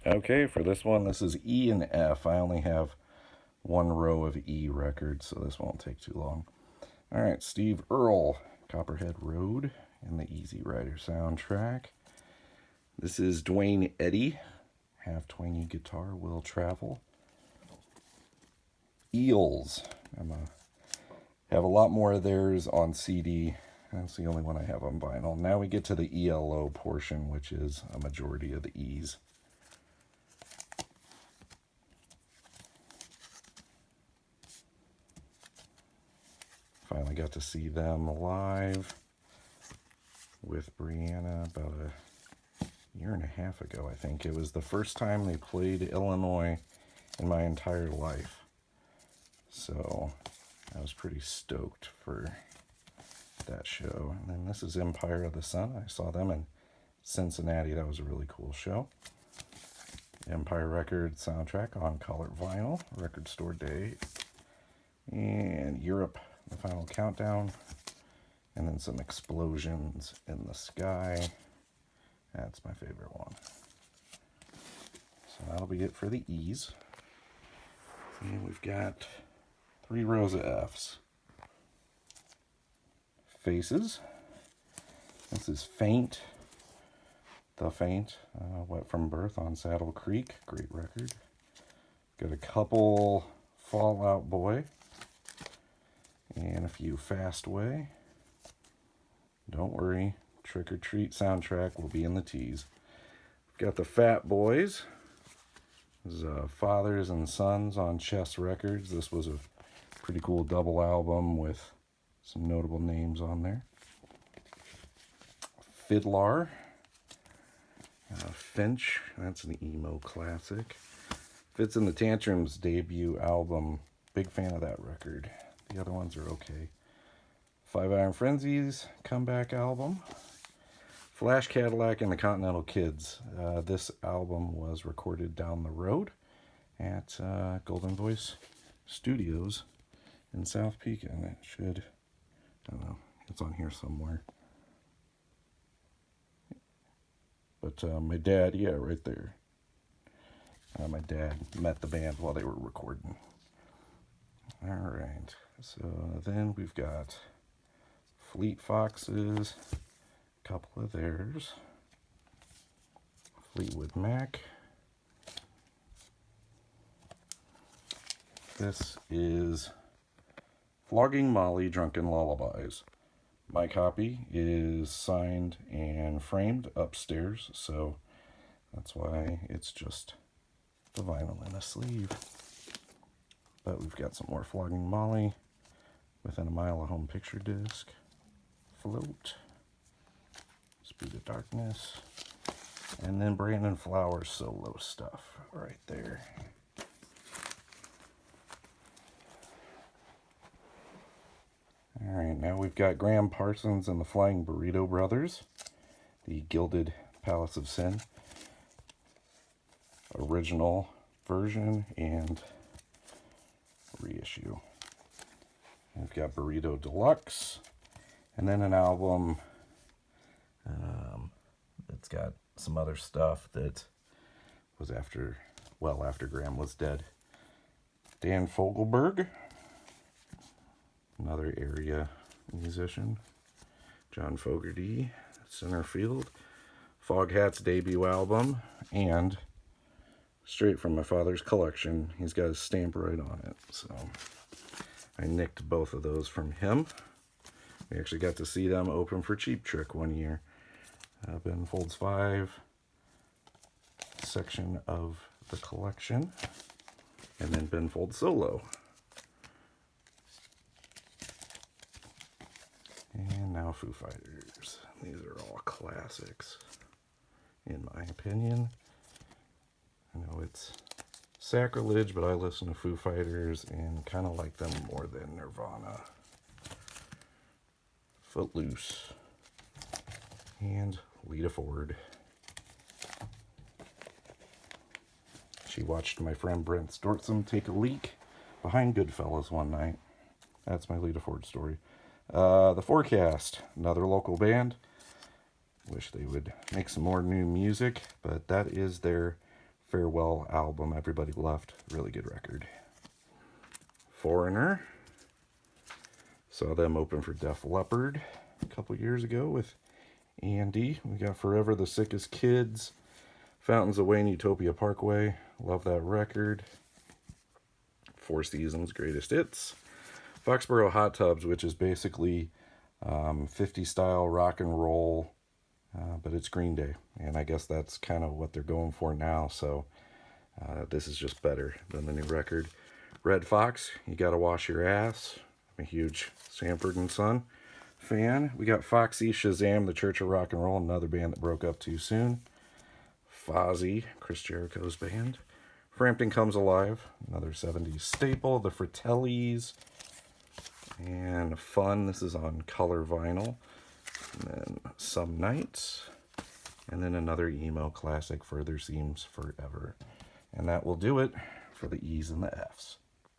Okay, for this one, this is E and F. I only have one row of E records, so this won't take too long. All right, Steve Earle, Copperhead Road, and the Easy Rider soundtrack. This is Dwayne Eddy, Half Twangy Guitar Will Travel. Eels. Have a lot more of theirs on CD. That's the only one I have on vinyl. Now we get to the ELO portion, which is a majority of the E's. Finally got to see them live with Brianna about a year and a half ago, I think. It was the first time they played Illinois in my entire life. So I was pretty stoked for that show. And then this is Empire of the Sun. I saw them in Cincinnati. That was a really cool show. Empire Records soundtrack on colored vinyl, Record Store Day. And Europe, the final countdown. And then some explosions in the sky. That's my favorite one. So that'll be it for the E's. And we've got 3 rows of F's. Faces. This is Faint. The Faint. Wet from Birth on Saddle Creek. Great record. Got a couple Fall Out Boy. And a few Fastway. Don't worry. Trick or Treat soundtrack will be in the T's. We've got the Fat Boys. This is Fathers and Sons on Chess Records. This was a pretty cool double album with some notable names on there. Fiddlar. Finch. That's an emo classic. Fits in the Tantrums debut album. Big fan of that record. The other ones are okay. Five Iron Frenzy's comeback album. Flash Cadillac and the Continental Kids. This album was recorded down the road at Golden Voice Studios in South Peak, and it should, I don't know, it's on here somewhere. But my dad, yeah, right there. My dad met the band while they were recording. All right, so then we've got Fleet Foxes, a couple of theirs. Fleetwood Mac. This is Flogging Molly, Drunken Lullabies. My copy is signed and framed upstairs, so that's why it's just the vinyl in a sleeve. But we've got some more Flogging Molly, Within a Mile of Home picture disc, Float, Speed of Darkness, and then Brandon Flowers solo stuff right there. All right, now we've got Graham Parsons and the Flying Burrito Brothers, the Gilded Palace of Sin, original version and reissue. We've got Burrito Deluxe, and then an album that's got some other stuff that was after Graham was dead. Dan Fogelberg, another area musician. John Fogerty, Center Field. Foghat's debut album, and straight from my father's collection. He's got his stamp right on it, so I nicked both of those from him. We actually got to see them open for Cheap Trick one year. Ben Folds 5 section of the collection, and then Ben Folds solo. And now Foo Fighters. These are all classics, in my opinion. I know it's sacrilege, but I listen to Foo Fighters and kind of like them more than Nirvana. Footloose. And Lita Ford. She watched my friend Brent Stortzum take a leak behind Goodfellas one night. That's my Lita Ford story. The Forecast, another local band. Wish they would make some more new music, but that is their farewell album, Everybody Left. Really good record. Foreigner. Saw them open for Def Leppard a couple years ago with Andy. We got Forever the Sickest Kids, Fountains Away and Utopia Parkway. Love that record. Four Seasons Greatest Hits. Foxborough Hot Tubs, which is basically 50 style rock and roll, but it's Green Day, and I guess that's kind of what they're going for now, so this is just better than the new record. Red Fox, You Gotta Wash Your Ass. I'm a huge Sanford and Son fan. We got Foxy Shazam, The Church of Rock and Roll, another band that broke up too soon. Fozzy, Chris Jericho's band. Frampton Comes Alive, another 70s staple. The Fratellis. And Fun, this is on color vinyl. And then Some Nights. And then another emo classic, Further Seems Forever. And that will do it for the E's and the F's.